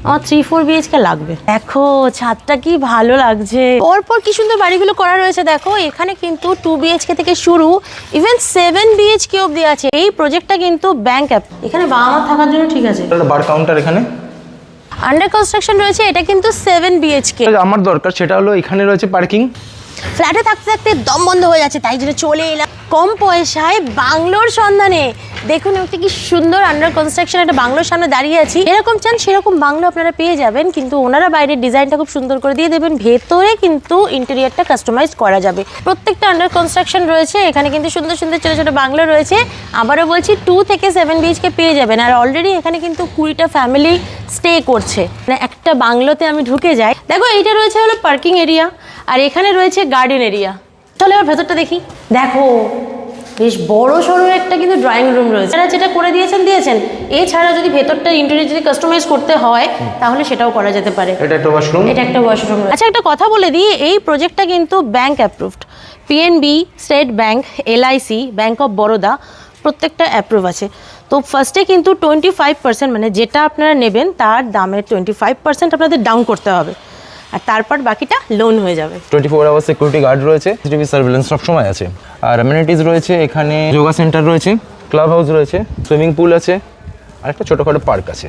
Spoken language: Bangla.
আমার 3-4 BHK লাগবে। দেখো ছাদটা কি ভালো লাগছে, পরপর কি সুন্দর বাড়িগুলো করা রয়েছে। দেখো এখানে কিন্তু 2 BHK থেকে শুরু, ইভেন 7 BHK অবধি আছে। এই প্রজেক্টটা কিন্তু ব্যাংক অ্যাপ, এখানে বাবা মা থাকার জন্য ঠিক আছে। বার কাউন্টার এখানে আন্ডার কনস্ট্রাকশন রয়েছে, এটা কিন্তু 7 BHK। আমার দরকার সেটা হলো এখানে রয়েছে পার্কিং। ফ্ল্যাটে থাকতে থাকতে দম বন্ধ হয়ে যাচ্ছে, তাই জন্য চলে এলাম কম পয়সায় বাংলোর সন্ধানে। দেখুন একটা কি সুন্দর আন্ডার কনস্ট্রাকশন একটা বাংলোর সামনে দাঁড়িয়ে আছি। এরকম চান সেরকম বাংলো আপনারা পেয়ে যাবেন, কিন্তু ওনারা বাইরের ডিজাইনটা খুব সুন্দর করে দিয়ে দেবেন, ভেতরে কিন্তু ইন্টেরিয়রটা কাস্টমাইজ করা যাবে। প্রত্যেকটা আন্ডার কনস্ট্রাকশন রয়েছে, এখানে কিন্তু সুন্দর সুন্দর ছোটো ছোটো বাংলো রয়েছে। আবারও বলছি 2 থেকে 7 BHK পেয়ে যাবেন। আর অলরেডি এখানে কিন্তু 20টা ফ্যামিলি স্টে করছে। মানে একটা বাংলোতে আমি ঢুকে যাই, দেখো এইটা রয়েছে হলো পার্কিং এরিয়া, আর এখানে রয়েছে গার্ডেন এরিয়া। চলো এবার ভেতরটা দেখি। দেখো বেশ বড় সড়ো একটা কিন্তু ড্রয়িং রুম রয়েছে। যারা যেটা করে দিয়েছেন, এছাড়া যদি ভেতরটা ইন্টেরিয়র যদি কাস্টমাইজ করতে হয় তাহলে সেটাও করা যেতে পারে। এটা একটা ওয়াশরুম, এটা একটা ওয়াশরুম। আচ্ছা একটা কথা বলে দিই, এই প্রজেক্টটা কিন্তু bank approved. PNB, state bank, LIC, bank of Baroda প্রত্যেকটা অ্যাপ্রুভ আছে। তো ফার্স্টে কিন্তু 25%, মানে যেটা আপনারা নেবেন তার দামের 25% আপনাদের ডাউন করতে হবে, আর তারপর বাকিটা লোন হয়ে যাবে। 24 আওয়ার সিকিউরিটি গার্ড রয়েছে, সিসিটিভি সার্ভেলেন্স সব সময় আছে। আর অ্যামেনিটিস রয়েছে, এখানে যোগা সেন্টার রয়েছে, ক্লাব হাউস রয়েছে, সুইমিং পুল আছে, আর একটা ছোটোখাটো পার্ক আছে।